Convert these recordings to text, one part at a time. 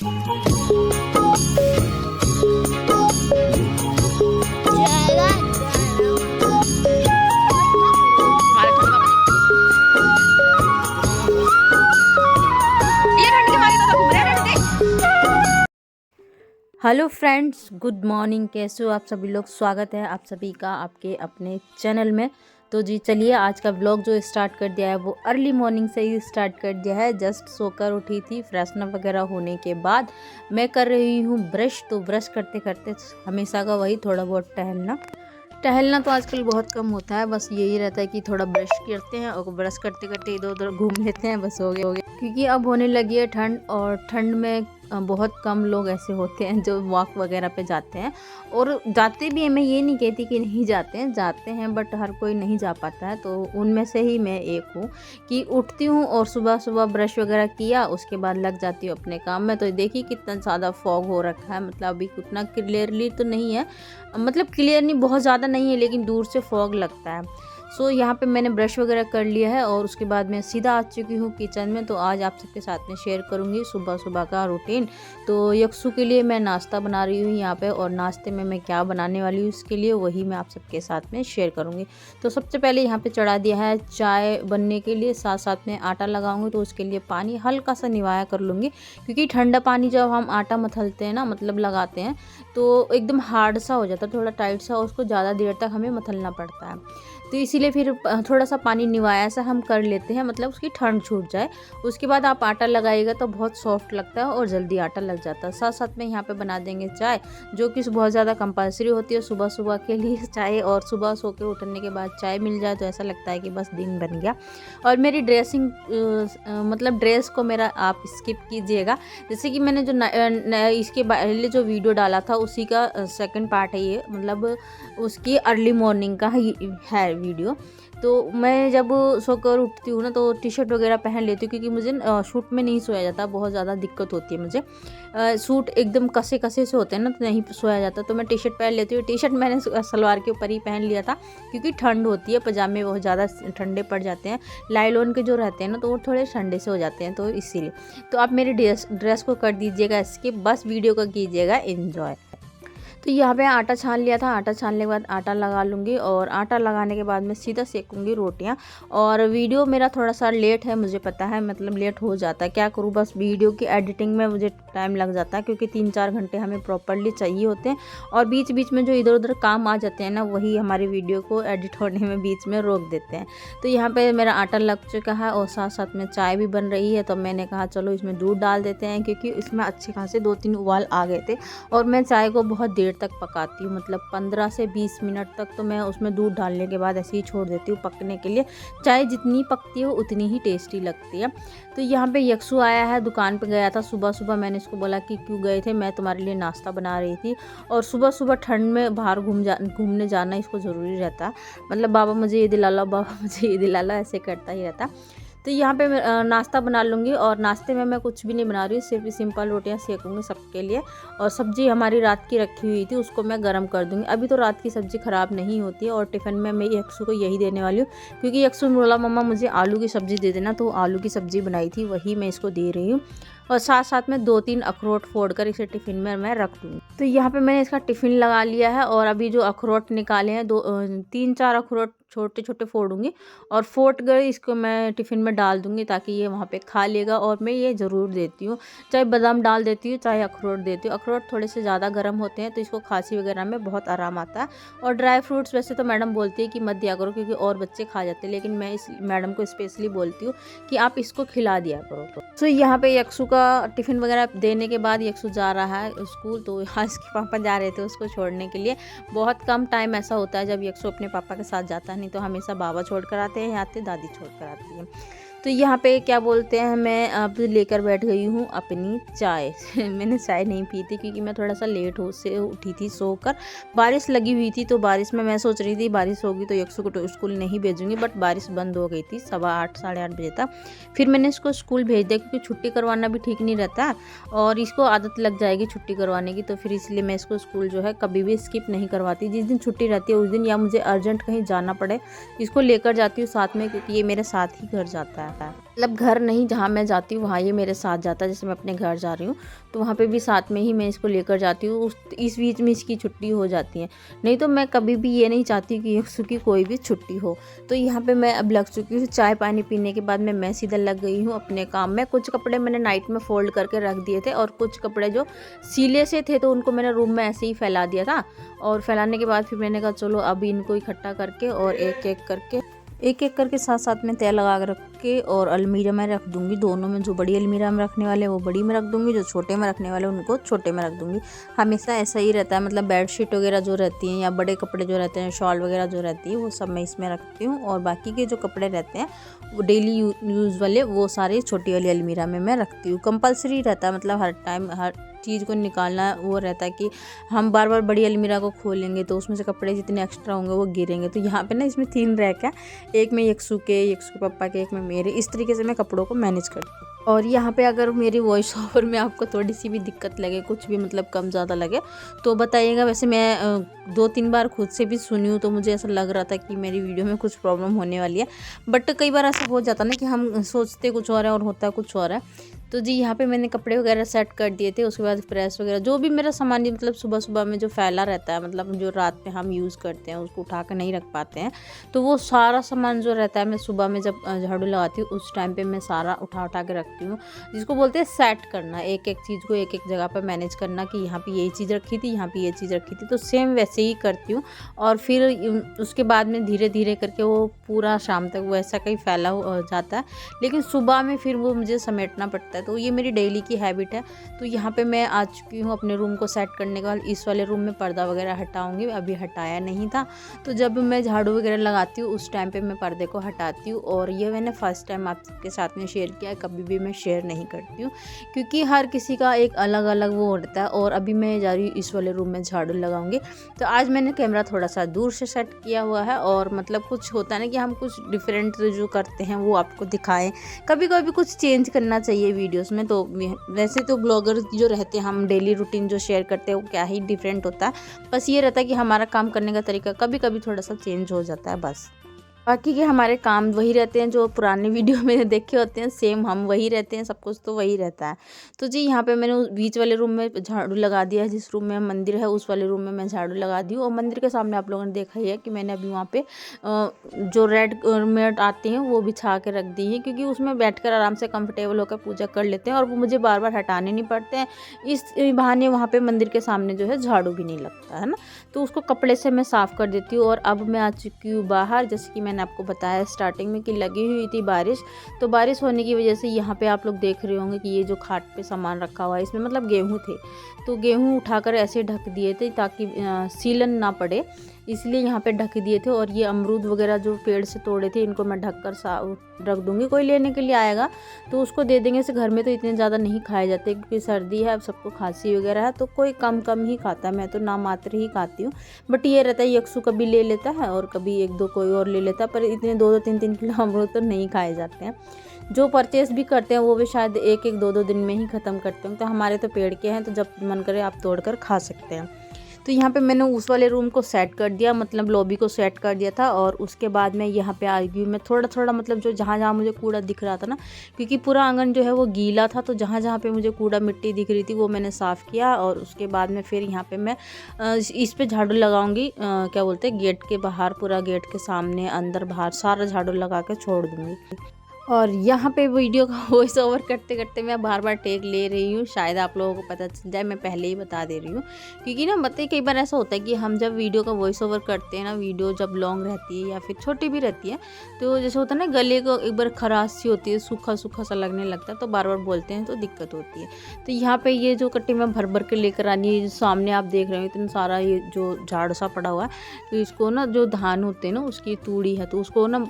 Hello friends, good morning. कैसे हो आप सभी लोग? स्वागत है आप सभी का आपके अपने चैनल में। तो जी चलिए, आज का व्लॉग जो स्टार्ट कर दिया है वो अर्ली मॉर्निंग से ही स्टार्ट कर दिया है। जस्ट सोकर उठी थी, फ्रेशनअप वगैरह होने के बाद मैं कर रही हूँ ब्रश। तो ब्रश करते करते हमेशा का वही थोड़ा बहुत टहलना तो आजकल बहुत कम होता है। बस यही रहता है कि थोड़ा ब्रश करते हैं और ब्रश करते करते इधर उधर घूम लेते हैं, बस हो गया। क्योंकि अब होने लगी है ठंड, और ठंड में बहुत कम लोग ऐसे होते हैं जो वॉक वगैरह पे जाते हैं। और जाते भी हैं, मैं ये नहीं कहती कि नहीं जाते हैं बट हर कोई नहीं जा पाता है। तो उनमें से ही मैं एक हूँ कि उठती हूँ और सुबह सुबह ब्रश वगैरह किया, उसके बाद लग जाती हूँ अपने काम में। तो देखिए कितना ज़्यादा फॉग हो रखा है, मतलब अभी उतना क्लियरली तो नहीं है, मतलब क्लियर नहीं, बहुत ज़्यादा नहीं है, लेकिन दूर से फॉग लगता है। सो यहाँ पे मैंने ब्रश वगैरह कर लिया है और उसके बाद मैं सीधा आ चुकी हूँ किचन में। तो आज आप सबके साथ में शेयर करूँगी सुबह सुबह का रूटीन। तो यक्सु के लिए मैं नाश्ता बना रही हूँ यहाँ पे, और नाश्ते में मैं क्या बनाने वाली हूँ उसके लिए वही मैं आप सबके साथ में शेयर करूँगी। तो सबसे पहले यहाँ पे चढ़ा दिया है चाय बनने के लिए, साथ साथ में आटा लगाऊंगी। तो उसके लिए पानी हल्का सा निवाया कर लूँगी, क्योंकि ठंडा पानी जब हम आटा मथलते हैं ना, मतलब लगाते हैं, तो एकदम हार्ड सा हो जाता है, थोड़ा टाइट सा, उसको ज़्यादा देर तक हमें मथलना पड़ता है। तो इसीलिए फिर थोड़ा सा पानी निवाया सा हम कर लेते हैं, मतलब उसकी ठंड छूट जाए। उसके बाद आप आटा लगाइएगा तो बहुत सॉफ्ट लगता है और जल्दी आटा लग जाता है। साथ साथ में यहाँ पे बना देंगे चाय, जो कि बहुत ज़्यादा कंपलसरी होती है सुबह सुबह के लिए चाय। और सुबह सो के उठने के बाद चाय मिल जाए तो ऐसा लगता है कि बस दिन बन गया। और मेरी ड्रेसिंग मतलब ड्रेस को मेरा आप स्किप कीजिएगा। जैसे कि मैंने जो इसके पहले जो वीडियो डाला था उसी का सेकंड पार्ट है ये, मतलब उसकी अर्ली मॉर्निंग का है वीडियो। तो मैं जब सोकर उठती हूँ ना तो टी शर्ट वगैरह पहन लेती हूँ, क्योंकि मुझे सूट में नहीं सोया जाता, बहुत ज़्यादा दिक्कत होती है मुझे। सूट एकदम कसे कसे से होते हैं ना, तो नहीं सोया जाता, तो मैं टी शर्ट पहन लेती हूँ। टी शर्ट मैंने सलवार के ऊपर ही पहन लिया था, क्योंकि ठंड होती है, पजामे बहुत ज़्यादा ठंडे पड़ जाते हैं, लाइलॉन के जो रहते हैं ना, तो वो थोड़े ठंडे से हो जाते हैं, तो इसीलिए। तो आप मेरी ड्रेस को कर दीजिएगा स्किप, बस वीडियो को कीजिएगा एंजॉय। तो यहाँ पे आटा छान लिया था, आटा छानने के बाद आटा लगा लूँगी, और आटा लगाने के बाद मैं सीधा सेकूँगी रोटियाँ। और वीडियो मेरा थोड़ा सा लेट है, मुझे पता है, मतलब लेट हो जाता है, क्या करूँ, बस वीडियो की एडिटिंग में मुझे टाइम लग जाता है, क्योंकि 3-4 घंटे हमें प्रॉपरली चाहिए होते हैं। और बीच बीच में जो इधर उधर काम आ जाते हैं ना, वही हमारी वीडियो को एडिट होने में बीच में रोक देते हैं। तो यहाँ पर मेरा आटा लग चुका है और साथ साथ में चाय भी बन रही है। तो मैंने कहा चलो इसमें दूध डाल देते हैं, क्योंकि इसमें अच्छे खासे 2-3 उबाल आ गए थे। और मैं चाय को बहुत देर तक पकाती हूँ, मतलब 15 से 20 मिनट तक तो मैं उसमें दूध डालने के बाद ऐसे ही छोड़ देती हूँ पकने के लिए। चाय जितनी पकती है उतनी ही टेस्टी लगती है। तो यहाँ पे यक्सु आया है, दुकान पे गया था सुबह सुबह। मैंने इसको बोला कि क्यों गए थे, मैं तुम्हारे लिए नाश्ता बना रही थी। और सुबह सुबह ठंड में बाहर घूमने जाना इसको ज़रूरी रहता, मतलब बाबा मुझे ये दिला लो, बाबा मुझे ये दिला लो, ऐसे करता ही रहता। तो यहाँ पे मैं नाश्ता बना लूँगी, और नाश्ते में मैं कुछ भी नहीं बना रही हूँ, सिर्फ सिंपल रोटियाँ सेकूँगी सबके लिए। और सब्ज़ी हमारी रात की रखी हुई थी, उसको मैं गर्म कर दूँगी। अभी तो रात की सब्ज़ी ख़राब नहीं होती है, और टिफ़िन में मैं यक्सु को यही देने वाली हूँ, क्योंकि यक्सु बोला मम्मा मुझे आलू की सब्ज़ी दे देना, तो आलू की सब्ज़ी बनाई थी वही मैं इसको दे रही हूँ। और साथ साथ में 2-3 अखरोट फोड़ कर इसे टिफ़िन में मैं रख दूँगी। तो यहाँ पे मैंने इसका टिफ़िन लगा लिया है, और अभी जो अखरोट निकाले हैं 3-4 अखरोट छोटे छोटे फोड़ूंगी, और फोड़ कर इसको मैं टिफ़िन में डाल दूँगी, ताकि ये वहाँ पे खा लेगा। और मैं ये ज़रूर देती हूँ, चाहे बादाम डाल देती हूँ चाहे अखरोट देती हूँ। अखरोट थोड़े से ज़्यादा गर्म होते हैं, तो इसको खांसी वगैरह में बहुत आराम आता है। और ड्राई फ्रूट्स वैसे तो मैडम बोलती है कि मत दिया करो, क्योंकि और बच्चे खा जाते हैं, लेकिन मैं इस मैडम को स्पेशली बोलती हूँ कि आप इसको खिला दिया करो। तो यहाँ पे यक्सु का टिफ़िन वगैरह देने के बाद यक्सु जा रहा है स्कूल। तो यहाँ इसके पापा जा रहे थे उसको छोड़ने के लिए। बहुत कम टाइम ऐसा होता है जब यक्सु अपने पापा के साथ जाता है, नहीं तो हमेशा बाबा छोड़ कर आते हैं, आते दादी छोड़ कर आती है। तो यहाँ पे क्या बोलते हैं, मैं अब लेकर बैठ गई हूँ अपनी चाय। मैंने चाय नहीं पी थी, क्योंकि मैं थोड़ा सा लेट से उठी थी सोकर। बारिश लगी हुई थी, तो बारिश में मैं सोच रही थी बारिश होगी तो यक्सु को तो स्कूल नहीं भेजूंगी, बट बारिश बंद हो गई थी 8:15 साढ़े 8 बजे तक। फिर मैंने इसको स्कूल भेज दिया, क्योंकि छुट्टी करवाना भी ठीक नहीं रहता, और इसको आदत लग जाएगी छुट्टी करवाने की। तो फिर इसलिए मैं इसको स्कूल जो है कभी भी स्किप नहीं करवाती। जिस दिन छुट्टी रहती है उस दिन, या मुझे अर्जेंट कहीं जाना पड़े, इसको लेकर जाती हूँ साथ में, क्योंकि ये मेरे साथ ही घर जाता है। है। मतलब घर नहीं, जहाँ मैं जाती हूँ वहाँ ये मेरे साथ जाता है। जैसे मैं अपने घर जा रही हूँ तो वहाँ पे भी साथ में ही मैं इसको लेकर जाती हूँ। इस बीच में इसकी छुट्टी हो जाती है, नहीं तो मैं कभी भी ये नहीं चाहती कि यक्षु की कोई भी छुट्टी हो। तो यहाँ पे मैं अब लग चुकी हूँ। चाय पानी पीने के बाद मैं सीधा लग गई हूँ अपने काम में। कुछ कपड़े मैंने नाइट में फोल्ड करके रख दिए थे और कुछ कपड़े जो सीले से थे तो उनको मैंने रूम में ऐसे ही फैला दिया था। और फैलाने के बाद फिर मैंने कहा चलो अब इनको इकट्ठा करके और एक एक करके साथ साथ में तय लगा रख के और अलमीरा में रख दूंगी। दोनों में, जो बड़ी अलमीरा में रखने वाले वो बड़ी में रख दूंगी, जो छोटे में रखने वाले उनको छोटे में रख दूंगी। हमेशा ऐसा ही रहता है। मतलब बेडशीट वगैरह जो रहती हैं या बड़े कपड़े जो रहते हैं, शॉल वगैरह जो रहती है, वो सब मैं इसमें रखती हूँ। और बाकी के जो कपड़े रहते हैं वो डेली यूज़ वाले, वो सारे छोटी वाली अलमीरा में मैं रखती हूँ। कंपलसरी रहता है, मतलब हर टाइम हर चीज़ को निकालना वो रहता है कि हम बार बार बड़ी अलमीरा को खोलेंगे तो उसमें से कपड़े जितने एक्स्ट्रा होंगे वो गिरेंगे। तो यहाँ पे ना इसमें 3 रैक है, एक में यक्षु के पापा के, एक में मेरे। इस तरीके से मैं कपड़ों को मैनेज करती हूँ। और यहाँ पे अगर मेरी वॉइस ओवर में आपको थोड़ी सी भी दिक्कत लगे, कुछ भी मतलब कम ज़्यादा लगे तो बताइएगा। वैसे मैं 2-3 बार खुद से भी सुनी हूँ तो मुझे ऐसा लग रहा था कि मेरी वीडियो में कुछ प्रॉब्लम होने वाली है। बट कई बार ऐसा हो जाता ना कि हम सोचते कुछ और है और होता कुछ और है। तो जी यहाँ पे मैंने कपड़े वगैरह सेट कर दिए थे। उसके बाद प्रेस वगैरह जो भी मेरा सामान मतलब सुबह सुबह में जो फैला रहता है, मतलब जो रात में हम यूज़ करते हैं उसको उठा कर नहीं रख पाते हैं, तो वो सारा सामान जो रहता है मैं सुबह में जब झाड़ू लगाती हूँ उस टाइम पे मैं सारा उठा के रखती हूँ। जिसको बोलते हैं सेट करना, एक एक चीज़ को एक एक जगह पर मैनेज करना कि यहाँ पे ये चीज़ रखी थी, यहाँ पे ये चीज़ रखी थी। तो सेम वैसे ही करती हूँ। और फिर उसके बाद में धीरे धीरे करके वो पूरा शाम तक वैसा कहीं फैला हो जाता है, लेकिन सुबह में फिर वो मुझे समेटना पड़ता है। तो ये मेरी डेली की हैबिट है। तो यहाँ पे मैं आ चुकी हूँ अपने रूम को सेट करने के बाद। इस वाले रूम में पर्दा वगैरह हटाऊंगी, अभी हटाया नहीं था। तो जब मैं झाड़ू वगैरह लगाती हूँ उस टाइम पे मैं पर्दे को हटाती हूँ। और ये मैंने फर्स्ट टाइम आपके साथ में शेयर किया है, कभी भी मैं शेयर नहीं करती हूँ क्योंकि हर किसी का एक अलग अलग वो होता है। और अभी मैं जा रही हूँ इस वाले रूम में झाड़ू लगाऊंगी। तो आज मैंने कैमरा थोड़ा सा दूर से सेट किया हुआ है। और मतलब कुछ होता है ना कि हम कुछ डिफरेंट जो करते हैं वो आपको दिखाएं, कभी कभी कुछ चेंज करना चाहिए वीडियोस में। तो वैसे तो ब्लॉगर जो रहते हैं, हम डेली रूटीन जो शेयर करते हैं वो क्या ही डिफरेंट होता है। बस ये रहता है कि हमारा काम करने का तरीका कभी कभी थोड़ा सा चेंज हो जाता है बस। बाकी के हमारे काम वही रहते हैं जो पुराने वीडियो में देखे होते हैं, सेम हम वही रहते हैं, सब कुछ तो वही रहता है। तो जी यहाँ पे मैंने बीच वाले रूम में झाड़ू लगा दिया है। जिस रूम में मंदिर है उस वाले रूम में मैं झाड़ू लगा दी हूँ। और मंदिर के सामने आप लोगों ने देखा ही है कि मैंने अभी वहाँ पे जो रेड मैट आते हैं वो बिछा के रख दी है, क्योंकि उसमें बैठकर आराम से कंफर्टेबल होकर पूजा कर लेते हैं और वो मुझे बार बार हटाने नहीं पड़ते हैं। इस बहाने वहाँ पे मंदिर के सामने जो है झाड़ू भी नहीं लगता है ना। तो उसको कपड़े से मैं साफ़ कर देती हूँ। और अब मैं आ चुकी हूँ बाहर। जैसे कि मैंने आपको बताया स्टार्टिंग में कि लगी हुई थी बारिश, तो बारिश होने की वजह से यहाँ पे आप लोग देख रहे होंगे कि ये जो खाट पे सामान रखा हुआ है इसमें मतलब गेहूँ थे, तो गेहूँ उठाकर ऐसे ढक दिए थे ताकि सीलन ना पड़े, इसलिए यहाँ पे ढक दिए थे। और ये अमरूद वगैरह जो पेड़ से तोड़े थे इनको मैं ढक कर रख दूँगी। कोई लेने के लिए आएगा तो उसको दे देंगे। इसे घर में तो इतने ज़्यादा नहीं खाए जाते क्योंकि सर्दी है, अब सबको खांसी वगैरह है तो कोई कम कम ही खाता है। मैं तो ना मात्र ही खाती हूँ। बट ये रहता है यक्षु कभी ले लेता है और कभी 1-2 कोई और ले लेता है, पर इतने 2-2 3-3 किलो अमरूद तो नहीं खाए जाते हैं। जो परचेस भी करते हैं वो भी शायद 1-1 2-2 दिन में ही ख़त्म करते हैं। तो हमारे तो पेड़ के हैं तो जब मन करे आप तोड़ कर खा सकते हैं। तो यहाँ पे मैंने उस वाले रूम को सेट कर दिया, मतलब लॉबी को सेट कर दिया था। और उसके बाद मैं यहाँ पे आ गई। मैं थोड़ा थोड़ा मतलब जो जहाँ जहाँ मुझे कूड़ा दिख रहा था ना, क्योंकि पूरा आंगन जो है वो गीला था, तो जहाँ जहाँ पे मुझे कूड़ा मिट्टी दिख रही थी वो मैंने साफ़ किया। और उसके बाद में फिर यहाँ पे मैं इस पे झाड़ू लगाऊंगी, क्या बोलते हैं, गेट के बाहर, पूरा गेट के सामने, अंदर बाहर सारा झाड़ू लगा के छोड़ दूँगी। और यहाँ पे वीडियो का वॉइस ओवर करते करते मैं बार बार टेक ले रही हूँ, शायद आप लोगों को पता चल जाए, मैं पहले ही बता दे रही हूँ। क्योंकि ना बताइए कई बार ऐसा होता है कि हम जब वीडियो का वॉइस ओवर करते हैं ना, वीडियो जब लॉन्ग रहती है या फिर छोटी भी रहती है, तो जैसे होता है ना गले को एक बार खराश सी होती है, सूखा सूखा सा लगने लगता है, तो बार बार बोलते हैं तो दिक्कत होती है। तो यहाँ पर ये जो कट्टी मैं भर भर के लेकर आनी है, सामने आप देख रहे हो इतना सारा ये जो झाड़ सा पड़ा हुआ है, तो इसको ना जो धान होते हैं ना उसकी तूड़ी है, तो उसको ना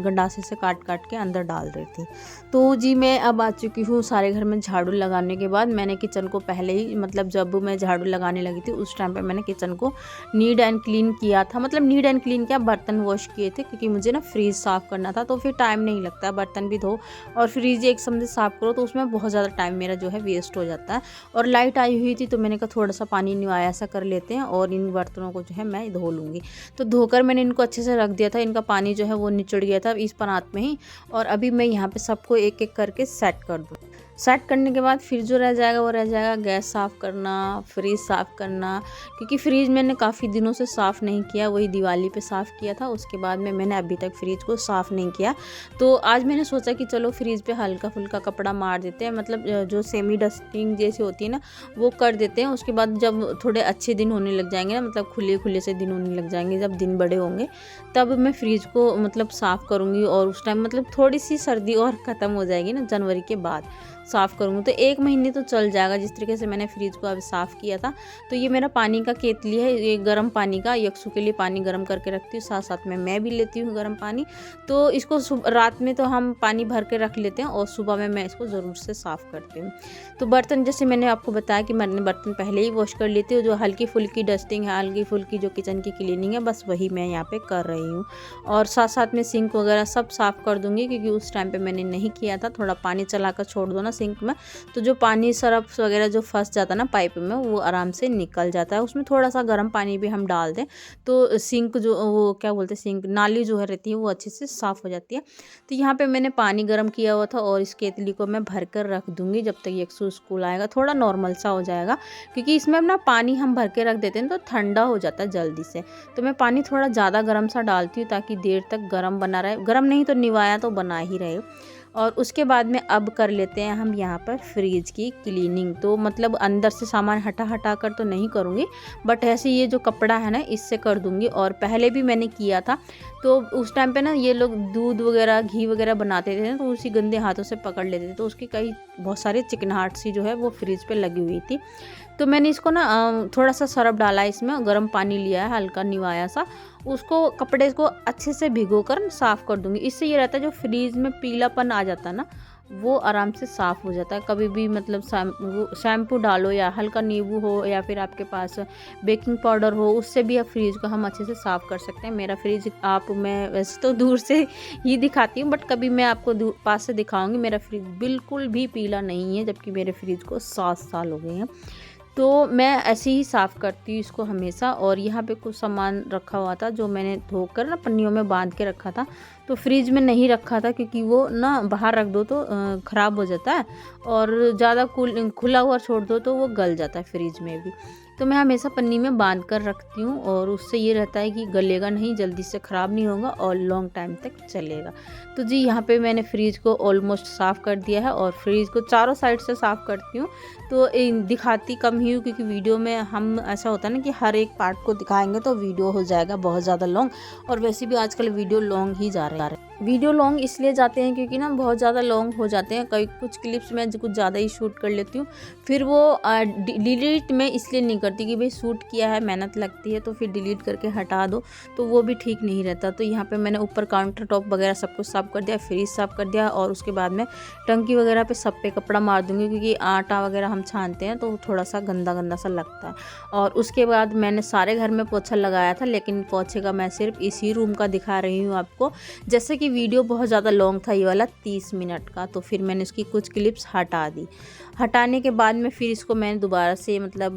गंडासे से काट काट के अंदर डाल रही थी। तो जी मैं अब आ चुकी हूँ सारे घर में झाड़ू लगाने के बाद। मैंने किचन को पहले ही, मतलब जब मैं झाड़ू लगाने लगी थी उस टाइम पे मैंने किचन को नीट एंड क्लीन किया था। मतलब नीट एंड क्लीन क्या, बर्तन वॉश किए थे, क्योंकि मुझे ना फ्रीज साफ़ करना था, तो फिर टाइम नहीं लगता, बर्तन भी धो और फ्रीज एक समझे साफ़ करो, तो उसमें बहुत ज़्यादा टाइम मेरा जो है वेस्ट हो जाता है। और लाइट आई हुई थी तो मैंने कहा थोड़ा सा पानी निवाया सा कर लेते हैं और इन बर्तनों को जो है मैं धो लूँगी। तो धोकर मैंने इनको अच्छे से रख दिया था, इनका पानी जो है वो निचड़ गया था इस परात में ही। और अभी मैं यहाँ पे सबको एक एक करके सेट कर दूँ। सेट करने के बाद फिर जो रह जाएगा वो रह जाएगा गैस साफ़ करना, फ्रिज साफ़ करना, क्योंकि फ्रिज मैंने काफ़ी दिनों से साफ़ नहीं किया, वही दिवाली पे साफ़ किया था, उसके बाद में मैंने अभी तक फ्रिज को साफ़ नहीं किया। तो आज मैंने सोचा कि चलो फ्रिज पे हल्का फुल्का कपड़ा मार देते हैं, मतलब जो सेमी डस्टिंग जैसी होती है ना वो कर देते हैं। उसके बाद जब थोड़े अच्छे दिन होने लग जाएंगे ना, मतलब खुले खुले से दिन होने लग जाएंगे, जब दिन बड़े होंगे तब मैं फ्रिज को मतलब साफ़ करूँगी। और उस टाइम मतलब थोड़ी सी सर्दी और ख़त्म हो जाएगी ना, जनवरी के बाद साफ़ करूँगी तो 1 महीने तो चल जाएगा। जिस तरीके से मैंने फ्रिज को अब साफ़ किया था। तो ये मेरा पानी का केतली है, ये गर्म पानी का, यक्षु के लिए पानी गर्म करके रखती हूँ, साथ साथ में मैं भी लेती हूँ गर्म पानी। तो इसको रात में तो हम पानी भर के रख लेते हैं और सुबह में मैं इसको ज़रूर से साफ़ करती हूँ। तो बर्तन जैसे मैंने आपको बताया कि मैंने बर्तन पहले ही वॉश कर लेती हूँ। जो हल्की फुल्की डस्टिंग है, हल्की फुल्की जो किचन की क्लीनिंग है, बस वही मैं यहाँ पे कर रही हूँ। और साथ साथ में सिंक वगैरह सब साफ़ कर दूँगी, क्योंकि उस टाइम पे मैंने नहीं किया था। थोड़ा पानी चला कर छोड़ दो ना सिंक में, तो जो पानी सरफ वगैरह जो फंस जाता है ना पाइप में, वो आराम से निकल जाता है। उसमें थोड़ा सा गर्म पानी भी हम डाल दें तो सिंक जो वो क्या बोलते हैं, सिंक नाली जो है रहती है वो अच्छे से साफ़ हो जाती है। तो यहाँ पे मैंने पानी गर्म किया हुआ था और इस केतली को मैं भर कर रख दूँगी जब तक यक्षु स्कूल आएगा, थोड़ा नॉर्मल सा हो जाएगा। क्योंकि इसमें अपना पानी हम भर के रख देते हैं तो ठंडा हो जाता है जल्दी से। तो मैं पानी थोड़ा ज़्यादा गर्म सा डालती हूँ ताकि देर तक गर्म बना रहे, गर्म नहीं तो निवाया तो बना ही रहे। और उसके बाद में अब कर लेते हैं हम यहाँ पर फ्रिज की क्लीनिंग। तो मतलब अंदर से सामान हटा हटा कर तो नहीं करूँगी, बट ऐसे ये जो कपड़ा है ना इससे कर दूँगी। और पहले भी मैंने किया था, तो उस टाइम पे ना ये लोग दूध वगैरह घी वगैरह बनाते थे तो उसी गंदे हाथों से पकड़ लेते थे, तो उसकी कई बहुत सारी चिकनाहट सी जो है वो फ्रिज पे लगी हुई थी। तो मैंने इसको ना थोड़ा सा सरफ डाला है इसमें, गर्म पानी लिया है हल्का निवाया सा, उसको कपड़े को अच्छे से भिगो कर साफ़ कर दूँगी। इससे ये रहता है जो फ्रीज में पीलापन आ जाता है ना वो आराम से साफ़ हो जाता है। कभी भी मतलब शैम्पू डालो या हल्का नींबू हो या फिर आपके पास बेकिंग पाउडर हो, उससे भी आप फ्रिज को हम अच्छे से साफ़ कर सकते हैं। मेरा फ्रिज आप मैं वैसे तो दूर से ही दिखाती हूँ, बट कभी मैं आपको पास से दिखाऊंगी। मेरा फ्रिज बिल्कुल भी पीला नहीं है, जबकि मेरे फ्रिज को 7 साल हो गए हैं। तो मैं ऐसे ही साफ़ करती हूँ इसको हमेशा। और यहाँ पे कुछ सामान रखा हुआ था जो मैंने धोकर ना पन्नियों में बांध के रखा था, तो फ्रिज में नहीं रखा था क्योंकि वो ना बाहर रख दो तो ख़राब हो जाता है, और ज़्यादा खुला हुआ छोड़ दो तो वो गल जाता है फ्रिज में भी। तो मैं हमेशा पन्नी में बांध कर रखती हूँ, और उससे ये रहता है कि गलेगा नहीं, जल्दी से ख़राब नहीं होगा और लॉन्ग टाइम तक चलेगा। तो जी यहाँ पे मैंने फ्रिज को ऑलमोस्ट साफ़ कर दिया है, और फ्रिज को चारों साइड से साफ़ करती हूँ। तो दिखाती कम ही हूँ, क्योंकि वीडियो में हम ऐसा होता है ना कि हर एक पार्ट को दिखाएंगे तो वीडियो हो जाएगा बहुत ज़्यादा लॉन्ग, और वैसे भी आजकल वीडियो लॉन्ग ही जा रहे हैं। वीडियो लॉन्ग इसलिए जाते हैं क्योंकि ना बहुत ज़्यादा लॉन्ग हो जाते हैं। कई कुछ क्लिप्स में कुछ ज़्यादा ही शूट कर लेती हूँ, फिर वो डिलीट मैं इसलिए नहीं करती कि भाई शूट किया है, मेहनत लगती है, तो फिर डिलीट करके हटा दो, तो वो भी ठीक नहीं रहता। तो यहाँ पे मैंने ऊपर काउंटर टॉप वगैरह सब कुछ साफ़ कर दिया, फ्रिज साफ़ कर दिया, और उसके बाद में टंकी वगैरह पे सब पे कपड़ा मार दूँगी, क्योंकि आटा वगैरह हम छानते हैं तो थोड़ा सा गंदा गंदा सा लगता है। और उसके बाद मैंने सारे घर में पोछा लगाया था, लेकिन पोछे का मैं सिर्फ इसी रूम का दिखा रही हूँ आपको। जैसे कि वीडियो बहुत ज़्यादा लॉन्ग था ये वाला 30 मिनट का, तो फिर मैंने उसकी कुछ क्लिप्स हटा दी। हटाने के बाद में फिर इसको मैंने दोबारा से मतलब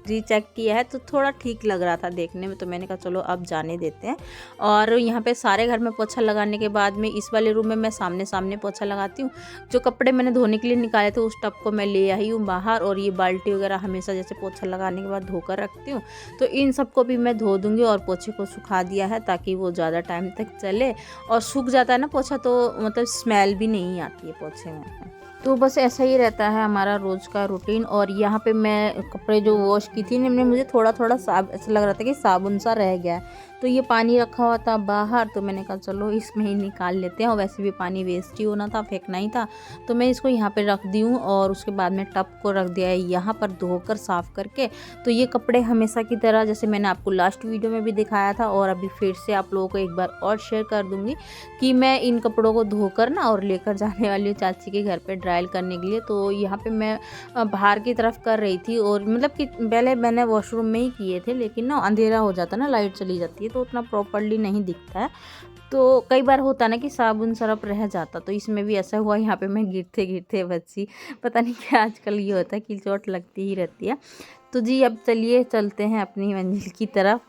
रीचेक किया है, तो थोड़ा ठीक लग रहा था देखने में, तो मैंने कहा चलो अब जाने देते हैं। और यहाँ पे सारे घर में पोछा लगाने के बाद में इस वाले रूम में मैं सामने सामने पोछा लगाती हूँ। जो कपड़े मैंने धोने के लिए निकाले थे उस टब को मैं ले आई हूँ बाहर, और ये बाल्टी वगैरह हमेशा जैसे पोछा लगाने के बाद धोकर रखती हूँ, तो इन सबको भी मैं धो दूँगी। और पोछे को सुखा दिया है ताकि वो ज़्यादा टाइम तक चले, और सूख जाता है ना पोछा तो मतलब स्मेल भी नहीं आती है पोछे में। तो बस ऐसा ही रहता है हमारा रोज़ का रूटीन। और यहाँ पे मैं कपड़े जो वॉश की थी ना, मुझे थोड़ा थोड़ा ऐसा लग रहा था कि साबुन सा रह गया है, तो ये पानी रखा हुआ था बाहर, तो मैंने कहा चलो इसमें ही निकाल लेते हैं, और वैसे भी पानी वेस्ट ही होना था, फेंकना ही था, तो मैं इसको यहाँ पे रख दी हूँ। और उसके बाद में टब को रख दिया है यहाँ पर धोकर साफ़ करके। तो ये कपड़े हमेशा की तरह जैसे मैंने आपको लास्ट वीडियो में भी दिखाया था, और अभी फिर से आप लोगों को एक बार और शेयर कर दूँगी कि मैं इन कपड़ों को धोकर ना और लेकर जाने वाली हूँ चाची के घर पर ट्रायल करने के लिए। तो यहाँ पे मैं बाहर की तरफ कर रही थी, और मतलब कि पहले मैंने वॉशरूम में ही किए थे, लेकिन ना अंधेरा हो जाता ना, लाइट चली जाती है तो उतना प्रॉपरली नहीं दिखता है। तो कई बार होता ना कि साबुन सरफ रह जाता, तो इसमें भी ऐसा हुआ। यहाँ पे मैं गिरते गिरते बची, पता नहीं क्या आजकल ये होता है कि चोट लगती ही रहती है। तो जी अब चलिए चलते हैं अपनी मंजिल की तरफ।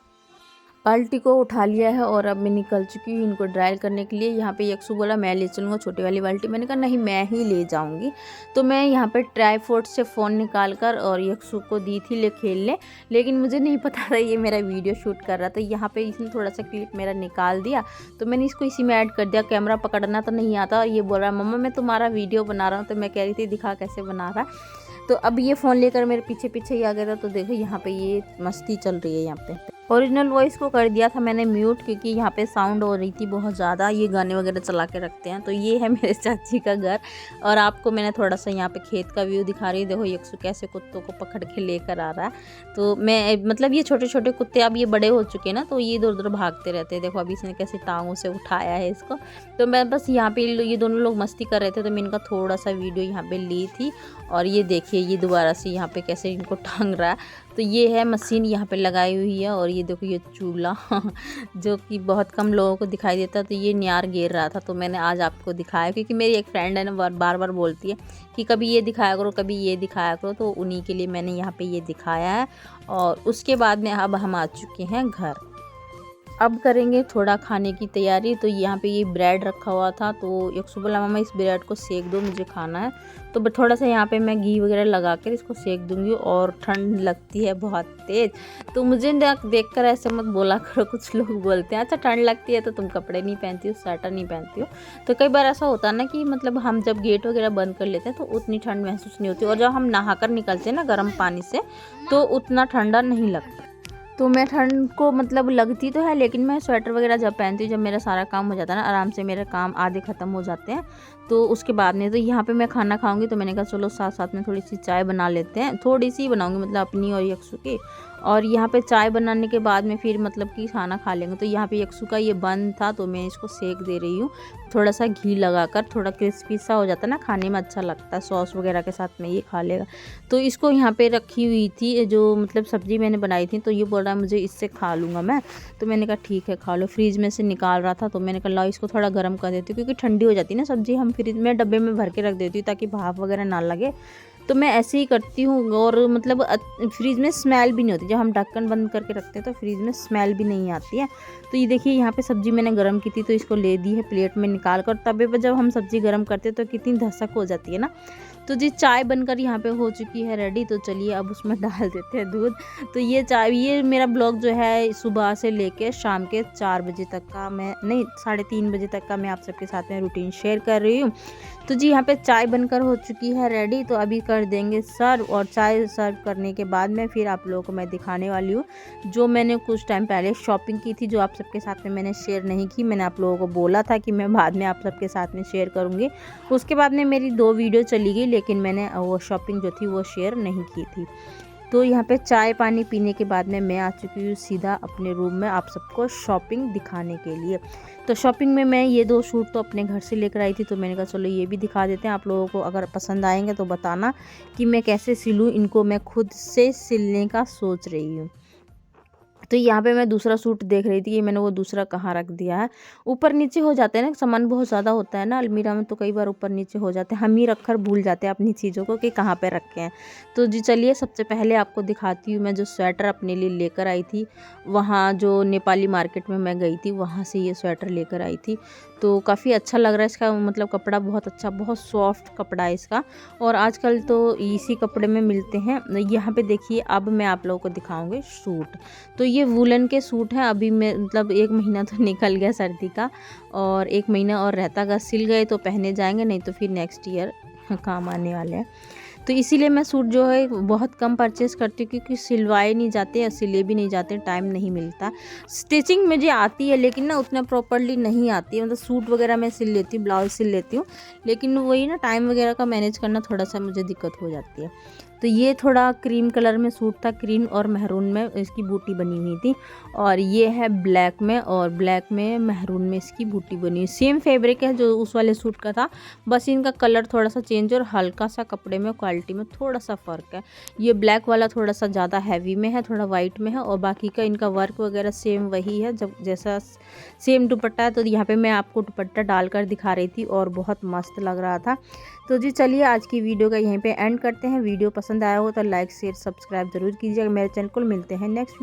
बाल्टी को उठा लिया है और अब मैं निकल चुकी हूँ इनको ड्राई करने के लिए। यहाँ पे यक्षु बोला मैं ले चलूँगा छोटी वाली बाल्टी, मैंने कहा नहीं मैं ही ले जाऊँगी। तो मैं यहाँ पे ट्राईपोड से फ़ोन निकाल कर और यक्षु को दी थी ले खेलने, लेकिन मुझे नहीं पता था ये मेरा वीडियो शूट कर रहा था। यहाँ पे इसने थोड़ा सा क्लिप मेरा निकाल दिया तो मैंने इसको इसी में ऐड कर दिया। कैमरा पकड़ना तो नहीं आता और ये बोल रहा है मम्मा मैं तुम्हारा वीडियो बना रहा हूँ। तो मैं कह रही थी दिखा कैसे बना रहा है। तो अब ये फ़ोन लेकर मेरे पीछे पीछे ही आ गया था। तो देखो यहाँ पे ये मस्ती चल रही है। यहाँ पे ओरिजिनल वॉइस को कर दिया था मैंने म्यूट, क्योंकि यहाँ पे साउंड हो रही थी बहुत ज़्यादा। ये गाने वगैरह चला के रखते हैं। तो ये है मेरे चाची का घर और आपको मैंने थोड़ा सा यहाँ पे खेत का व्यू दिखा रही है। देखो यक्षु कैसे कुत्तों को पकड़ के लेकर आ रहा है। तो मैं मतलब ये छोटे छोटे कुत्ते अब ये बड़े हो चुके हैं ना, तो ये इधर उधर भागते रहते हैं। देखो अभी इसने कैसे टांगों से उठाया है इसको। तो मैं बस यहाँ पे ये दोनों लोग मस्ती कर रहे थे तो मैं इनका थोड़ा सा वीडियो यहाँ पे ली थी। और ये देखिए ये दोबारा से यहाँ पे कैसे इनको टांग रहा है। तो ये है मशीन यहाँ पे लगाई हुई है। और ये देखो ये चूल्हा जो कि बहुत कम लोगों को दिखाई देता। तो ये न्यार घेर रहा था तो मैंने आज आपको दिखाया, क्योंकि मेरी एक फ्रेंड है ना बार बार बोलती है कि कभी ये दिखाया करो कभी ये दिखाया करो। तो उन्हीं के लिए मैंने यहाँ पे ये दिखाया है। और उसके बाद में अब हम आ चुके हैं घर। अब करेंगे थोड़ा खाने की तैयारी। तो यहाँ पे ये ब्रेड रखा हुआ था तो यक्षु बोला मामा इस ब्रेड को सेक दो मुझे खाना है। तो थोड़ा सा यहाँ पे मैं घी वगैरह लगा कर इसको सेक दूंगी। और ठंड लगती है बहुत तेज़, तो मुझे देखकर ऐसे मत बोला करो। कुछ लोग बोलते हैं अच्छा ठंड लगती है तो तुम कपड़े नहीं पहनती हो, स्वेटर नहीं पहनती हो। तो कई बार ऐसा होता है ना कि मतलब हम जब गेट वगैरह बंद कर लेते हैं तो उतनी ठंड महसूस नहीं होती। और जब हम नहा कर निकलते हैं ना गर्म पानी से तो उतना ठंडा नहीं लगता। तो मैं ठंड को मतलब लगती तो है, लेकिन मैं स्वेटर वगैरह जब पहनती हूँ जब मेरा सारा काम हो जाता है ना, आराम से मेरे काम आधे ख़त्म हो जाते हैं तो उसके बाद में। तो यहाँ पे मैं खाना खाऊंगी तो मैंने कहा चलो साथ साथ में थोड़ी सी चाय बना लेते हैं। थोड़ी सी बनाऊंगी मतलब अपनी और यक्षु की। और यहाँ पे चाय बनाने के बाद में फिर मतलब कि खाना खा लेंगे। तो यहाँ पे यक्षु का ये बंद था तो मैं इसको सेक दे रही हूँ थोड़ा सा घी लगाकर। थोड़ा क्रिस्पी सा हो जाता है ना, खाने में अच्छा लगता है, सॉस वगैरह के साथ में ये खा लेगा। तो इसको यहाँ पे रखी हुई थी जो मतलब सब्ज़ी मैंने बनाई थी। तो ये बोल रहा है मुझे इससे खा लूँगा मैं। तो मैंने कहा ठीक है खा लो। फ्रीज में से निकाल रहा था तो मैंने कहा लाओ इसको थोड़ा गर्म कर देती हूँ, क्योंकि ठंडी हो जाती है ना सब्ज़ी। हम फ्रिज में डब्बे में भर के रख देती हूँ ताकि भाप वगैरह ना लगे। तो मैं ऐसे ही करती हूँ। और मतलब फ्रिज में स्मेल भी नहीं होती। जब हम ढक्कन बंद करके रखते हैं तो फ्रिज में स्मेल भी नहीं आती है। तो ये देखिए यहाँ पे सब्ज़ी मैंने गर्म की थी तो इसको ले दी है प्लेट में निकाल कर। तवे पर जब हम सब्ज़ी गर्म करते हैं तो कितनी धसक हो जाती है ना। तो जी चाय बनकर यहाँ पे हो चुकी है रेडी। तो चलिए अब उसमें डाल देते हैं दूध। तो ये चाय, ये मेरा ब्लॉग जो है सुबह से लेके शाम के 4 बजे तक का, मैं नहीं 3:30 बजे तक का मैं आप सबके साथ में रूटीन शेयर कर रही हूँ। तो जी यहाँ पे चाय बनकर हो चुकी है रेडी। तो अभी कर देंगे सर्व। और चाय सर्व करने के बाद में फिर आप लोगों को मैं दिखाने वाली हूँ जो मैंने कुछ टाइम पहले शॉपिंग की थी, जो आप सबके साथ में मैंने शेयर नहीं की। मैंने आप लोगों को बोला था कि मैं बाद में आप सबके साथ में शेयर करूँगी। उसके बाद में मेरी 2 वीडियो चली गई, लेकिन मैंने वो शॉपिंग जो थी वो शेयर नहीं की थी। तो यहाँ पे चाय पानी पीने के बाद में मैं आ चुकी हूँ सीधा अपने रूम में आप सबको शॉपिंग दिखाने के लिए। तो शॉपिंग में मैं ये 2 सूट तो अपने घर से लेकर आई थी तो मैंने कहा चलो ये भी दिखा देते हैं आप लोगों को। अगर पसंद आएंगे तो बताना कि मैं कैसे सिलूँ इनको। मैं खुद से सिलने का सोच रही हूँ। तो यहाँ पे मैं दूसरा सूट देख रही थी कि मैंने वो दूसरा कहाँ रख दिया है। ऊपर नीचे हो जाते हैं ना, सामान बहुत ज़्यादा होता है ना अलमीरा में, तो कई बार ऊपर नीचे हो जाते हैं। हम ही रखकर भूल जाते हैं अपनी चीज़ों को कि कहाँ पे रखे हैं। तो जी चलिए सबसे पहले आपको दिखाती हूँ मैं जो स्वेटर अपने लिए लेकर आई थी। वहाँ जो नेपाली मार्केट में मैं गई थी वहाँ से ये स्वेटर लेकर आई थी। तो काफ़ी अच्छा लग रहा है इसका, मतलब कपड़ा बहुत अच्छा, बहुत सॉफ्ट कपड़ा है इसका। और आजकल तो इसी कपड़े में मिलते हैं। यहाँ पे देखिए अब मैं आप लोगों को दिखाऊंगी सूट। तो ये वूलन के सूट हैं। अभी मैं मतलब 1 महीना तो निकल गया सर्दी का, और 1 महीना और रहता। अगर सिल गए तो पहने जाएंगे, नहीं तो फिर नेक्स्ट ईयर काम आने वाले हैं। तो इसीलिए मैं सूट जो है बहुत कम परचेज़ करती हूँ, क्योंकि सिलवाए नहीं जाते और सिले भी नहीं जाते, टाइम नहीं मिलता। स्टिचिंग मुझे आती है लेकिन ना उतना प्रॉपरली नहीं आती है। मतलब सूट वगैरह मैं सिल लेती हूँ, ब्लाउज सिल लेती हूँ, लेकिन वही ना टाइम वगैरह का मैनेज करना थोड़ा सा मुझे दिक्कत हो जाती है। तो ये थोड़ा क्रीम कलर में सूट था, क्रीम और महरून में इसकी बूटी बनी हुई थी। और ये है ब्लैक में, और ब्लैक में महरून में इसकी बूटी बनी हुई। सेम फैब्रिक है जो उस वाले सूट का था, बस इनका कलर थोड़ा सा चेंज और हल्का सा कपड़े में क्वालिटी में थोड़ा सा फ़र्क है। ये ब्लैक वाला थोड़ा सा ज़्यादा हैवी में है, थोड़ा वाइट में है, और बाकी का इनका वर्क वगैरह सेम वही है जब जैसा सेम दुपट्टा है। तो यहाँ पे मैं आपको दुपट्टा डालकर दिखा रही थी और बहुत मस्त लग रहा था। तो जी चलिए आज की वीडियो का यहीं पे एंड करते हैं। वीडियो पसंद आया हो तो लाइक शेयर सब्सक्राइब जरूर कीजिएगा मेरे चैनल को। मिलते हैं नेक्स्ट वीडियो।